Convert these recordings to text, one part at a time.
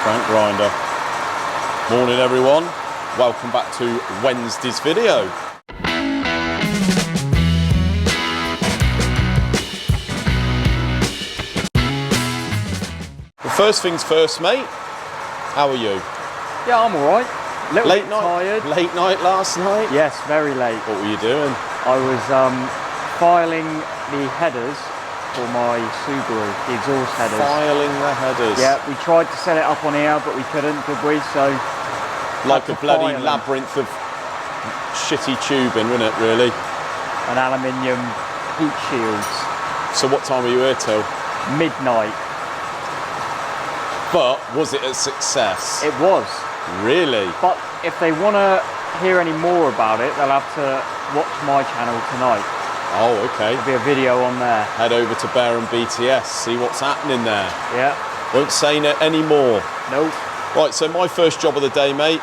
crank grinder. Morning everyone, welcome back to Wednesday's video. Well, first things first, mate, how are you? Yeah, I'm alright. Late night? Late night last night? Yes, very late. What were you doing? I was filing the headers for my Subaru, the exhaust headers. Filing the headers? Yeah, we tried to set it up on here, but we couldn't, could we? So, like a bloody labyrinth of shitty tubing, wasn't it, really? And aluminium heat shields. So what time were you here till? Midnight. But was it a success? It was. Really? But if they want to hear any more about it, they'll have to watch my channel tonight. Oh, okay. There'll be a video on there. Head over to Bear and BTS, see what's happening there. Yeah. Won't say any more. Nope. Right, so my first job of the day, mate,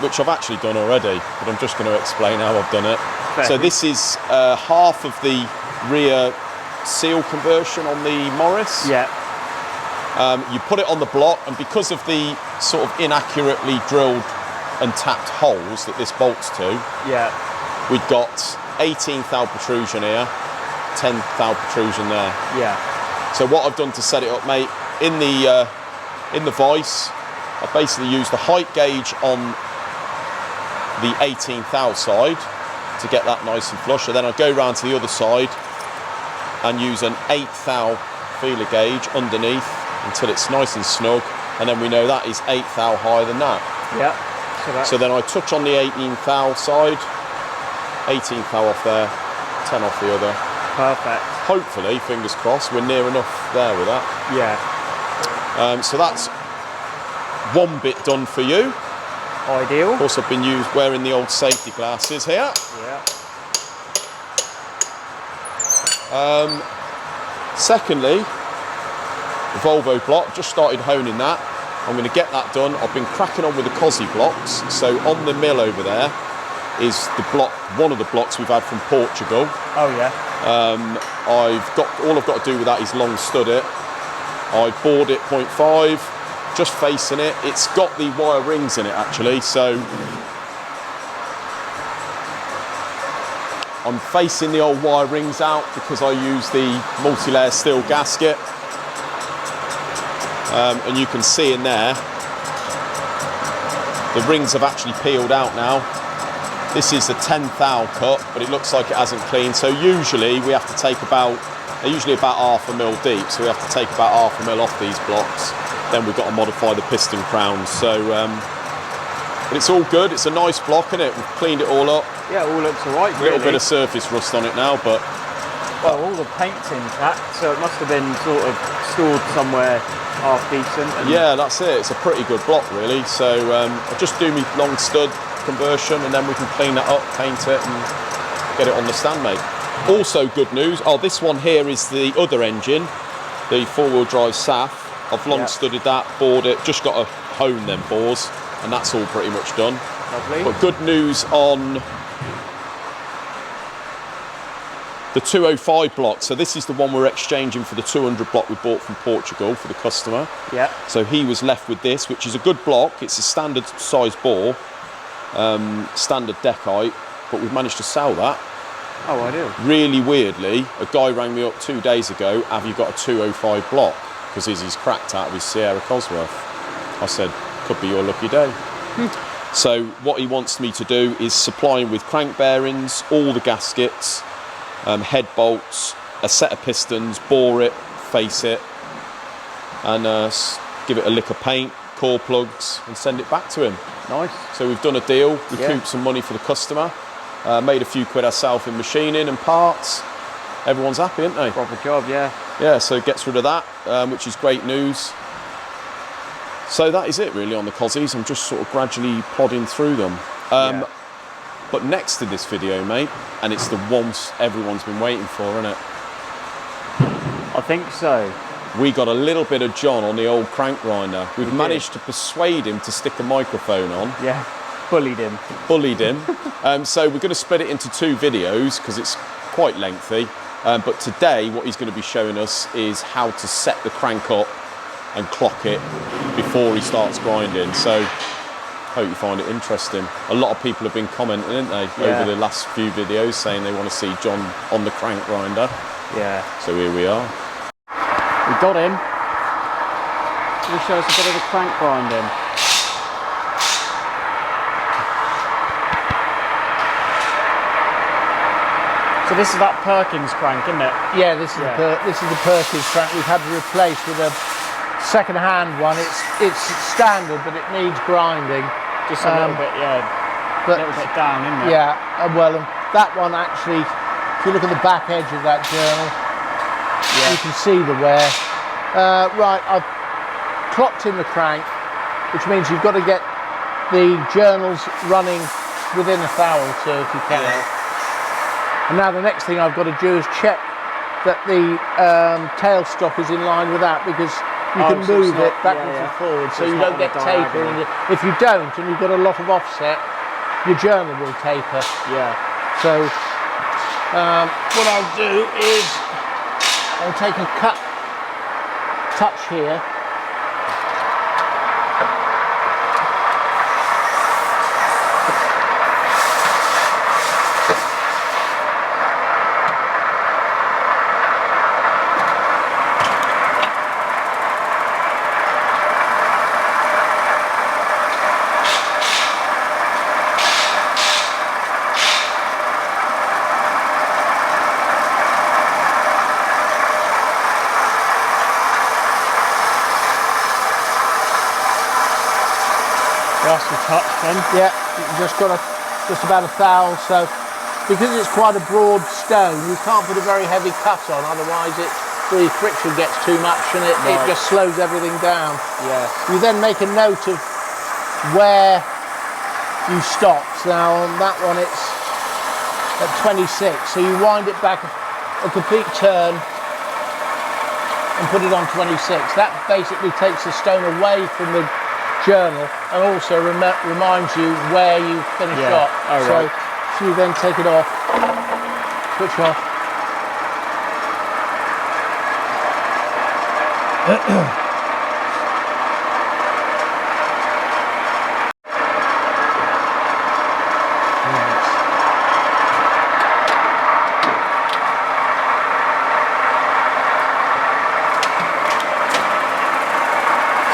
which I've actually done already, but I'm just going to explain how I've done it. Fair. So this is half of the rear seal conversion on the Morris. Yeah. You put it on the block, and because of the sort of inaccurately drilled and tapped holes that this bolts to, yeah, we've got 18 thou protrusion here, 10 thou protrusion there. Yeah. So what I've done to set it up, mate, in the vise, I basically used the height gauge on the 18 thou side to get that nice and flush, and then I go round to the other side and use an 8 thou feeler gauge underneath until it's nice and snug, and then we know that is 8 thou higher than that. Yeah. So then I touch on the 18 thou side, 18 thou off there, 10 off the other. Perfect. Hopefully, fingers crossed, we're near enough there with that. Yeah. So that's one bit done for you. Ideal. Of course, I've been wearing the old safety glasses here. Yeah. Secondly, the Volvo block, just started honing that. I'm going to get that done. I've been cracking on with the Cosy blocks. So on the mill over there is the block, one of the blocks we've had from Portugal. Oh yeah. All I've got to do with that is long stud it. I bored it 0.5, just facing it. It's got the wire rings in it actually, so I'm facing the old wire rings out because I use the multi-layer steel gasket. And you can see in there, the rings have actually peeled out now. This is a 10 thou cut, but it looks like it hasn't cleaned. So usually we have to take they're usually about half a mil deep, so we have to take about half a mil off these blocks. Then we've got to modify the piston crowns. So, but it's all good. It's a nice block, isn't it? We've cleaned it all up. Yeah, it all looks alright. A little bit of surface rust on it now, but well, all the paint's intact, so it must have been sort of stored somewhere half decent. yeah, that's it. It's a pretty good block, really. So I'll just do me long stud conversion, and then we can clean that up, paint it, and get it on the stand, mate. Also, good news. Oh, this one here is the other engine, the four-wheel drive SAF. I've long studded that, bored it. Just got to hone them bores, and that's all pretty much done. Lovely. But good news on the 205 block. So this is the one we're exchanging for the 200 block we bought from Portugal for the customer. Yeah. So he was left with this, which is a good block. It's a standard size bore, standard deck height, but we've managed to sell that. Oh, I do. Really weirdly, a guy rang me up 2 days ago, have you got a 205 block? Because he's cracked out of his Sierra Cosworth. I said, could be your lucky day. So what he wants me to do is supply him with crank bearings, all the gaskets, head bolts, a set of pistons, bore it, face it, and give it a lick of paint, core plugs, and send it back to him. Nice. So we've done a deal, recouped some money for the customer, made a few quid ourselves in machining and parts. Everyone's happy, aren't they? Proper job, yeah. Yeah, so it gets rid of that, which is great news. So that is it really on the Cossies. I'm just sort of gradually plodding through them. But next to this video, mate, and it's the one everyone's been waiting for, isn't it? I think so. We got a little bit of John on the old crank grinder. We've managed to persuade him to stick a microphone on. Yeah, bullied him. Bullied him. So we're going to split it into two videos because it's quite lengthy. But today, what he's going to be showing us is how to set the crank up and clock it before he starts grinding. So hope you find it interesting. A lot of people have been commenting, haven't they, over the last few videos, saying they want to see John on the crank grinder. Yeah. So here we are. We got him. Can you show us a bit of the crank grinding? So this is that Perkins crank, isn't it? Yeah, this is the Perkins crank we've had to replace with a second-hand one. It's standard, but it needs grinding. Just a little bit, a little bit down, isn't it? Yeah, well, that one actually, if you look at the back edge of that journal, you can see the wear. Right, I've clocked in the crank, which means you've got to get the journals running within a thou or two if you can. And now the next thing I've got to do is check that the tailstock is in line with that, because you can move it backwards and forwards, so you don't get taper. And if you don't, and you've got a lot of offset, your journal will taper. Yeah. So what I'll do is I'll take a touch here. That's the touch then. Yeah, you've just got just about a thou. So because it's quite a broad stone, you can't put a very heavy cut on, otherwise the friction gets too much and it just slows everything down. Yeah. You then make a note of where you stopped. Now on that one it's at 26, so you wind it back a complete turn and put it on 26. That basically takes the stone away from the journal and also reminds you where you finished off. So you then take it off, switch off.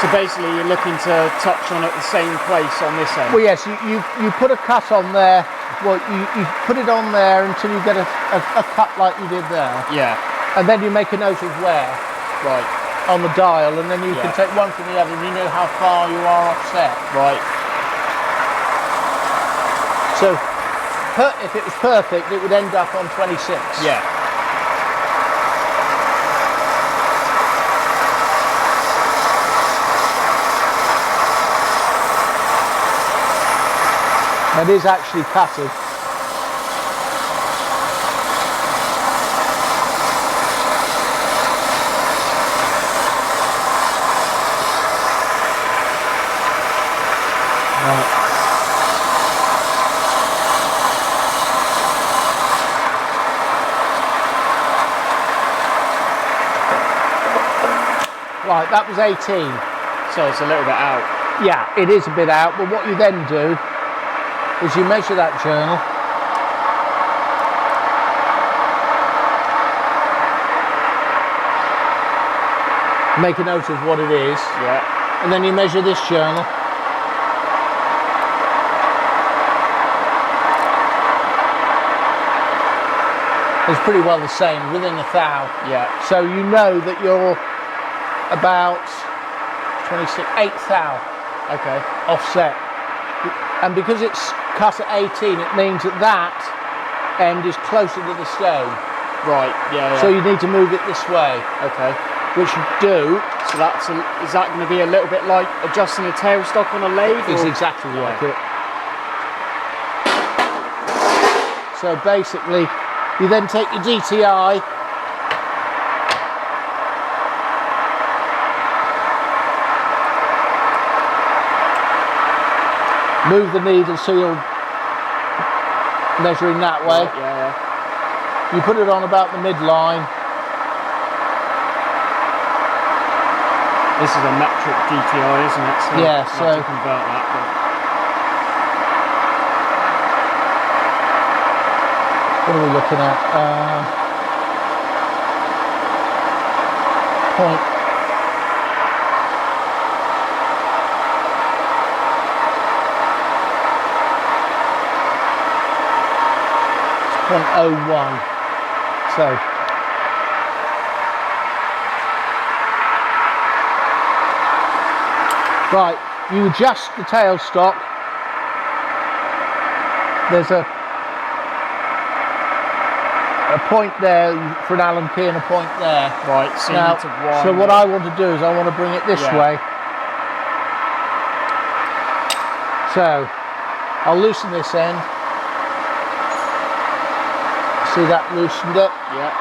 So basically you're looking to touch on at the same place on this end? Well, yes, you put a cut on there. Well, you put it on there until you get a cut like you did there. Yeah. And then you make a note of where. Right. On the dial, and then you can take one from the other and you know how far you are offset. Right. So if it was perfect, it would end up on 26. Yeah. It is actually cutted. Right, that was 18. So it's a little bit out. Yeah, it is a bit out, but what you then do is you measure that journal. Make a note of what it is. Yeah. And then you measure this journal. It's pretty well the same, within a thou. Yeah. So you know that you're about 26, 8 thou. Okay. Offset. And because it's cut at 18, it means that that end is closer to the stone. Right, yeah. So you need to move it this way. Okay. Which you do. So is that going to be a little bit like adjusting a tailstock on a lathe? It's exactly like it. So basically, you then take your DTI, move the needle so you're measuring that way. Right, yeah. You put it on about the midline. This is a metric GTI, isn't it? So Yeah, I'll so- have to convert that. What are we looking at? Point. It's 0.01. So. Right, you adjust the tailstock. There's a point there for an Allen key and a point there. Right, so you Now, need to wind so what it. I want to do is I want to bring it this Yeah. way. So I'll loosen this end. See that loosened up? Yeah.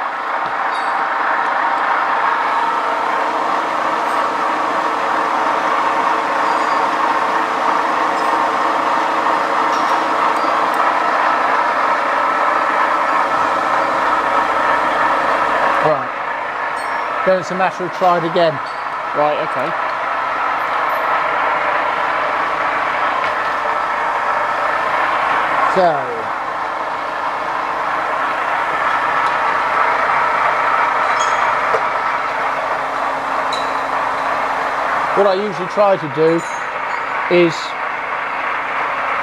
Right. Then it's a matter of trying it again. Right, okay. So. What I usually try to do is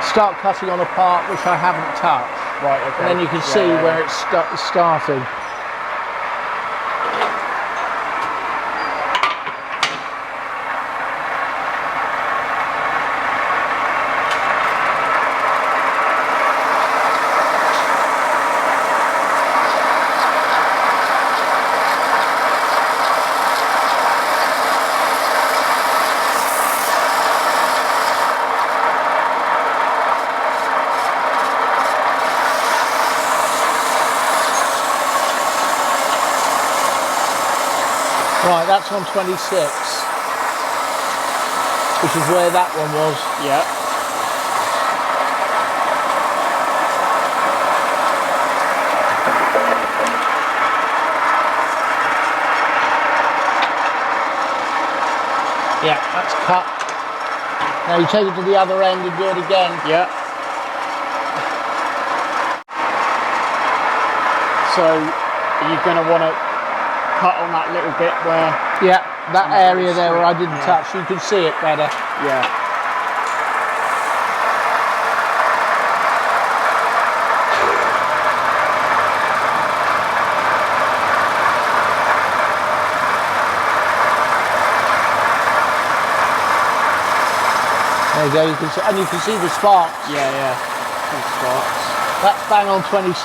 start cutting on a part which I haven't touched. Right, okay. And then you can Yeah, see yeah, where yeah. it's starting. Right, that's on 26, which is where that one was. Yeah. Yeah, that's cut. Now you take it to the other end and do it again. Yeah. So are you going to want to cut on that little bit where? Yeah, that area there where I didn't Yeah. touch, you can see it better. Yeah. There you go, you can see, and you can see the sparks. Yeah, yeah. Some sparks. That's bang on 26.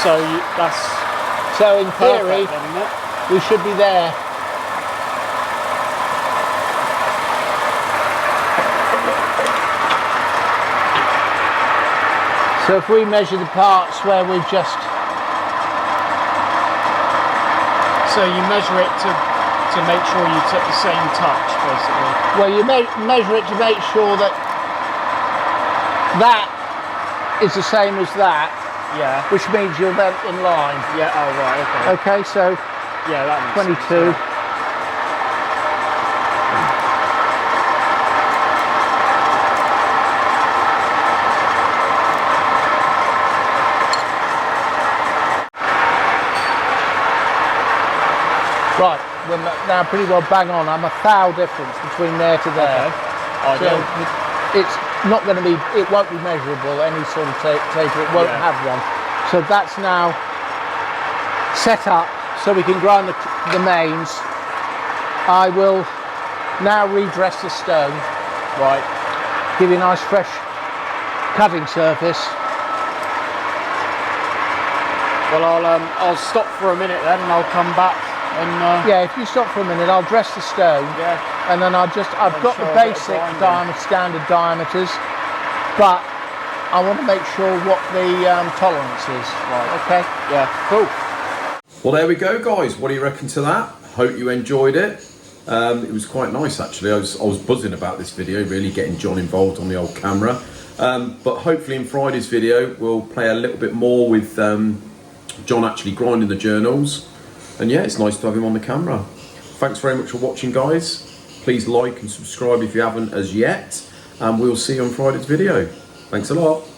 So that's So in theory, perfect then, isn't it? we should be there. So if we measure the parts where we've just, So you measure it to make sure you took the same touch, basically. well, you measure it to make sure that that is the same as that, Yeah. which means you're then in line. Yeah. Oh right. Okay. Okay, so Yeah, that makes 22. sense, yeah. right, we're now pretty well bang on. I'm a thou difference between there to there. Okay. So Ideal. it's not going to be, it won't be measurable, any sort of taper, it won't Yeah. have one. So that's now set up so we can grind the mains. I will now redress the stone, Right. give you a nice fresh cutting surface. Well, I'll stop for a minute then, and I'll come back and Yeah, if you stop for a minute, I'll dress the stone. yeah. And then I've got the show a bit of basic grinding. standard diameters, but I want to make sure what the tolerance is. Right. Okay. Yeah. Cool. Well, there we go, guys. What do you reckon to that? Hope you enjoyed it. It was quite nice, actually. I was buzzing about this video, really getting John involved on the old camera. But hopefully in Friday's video, we'll play a little bit more with John actually grinding the journals. And yeah, it's nice to have him on the camera. Thanks very much for watching, guys. Please like and subscribe if you haven't as yet, and we'll see you on Friday's video. Thanks a lot.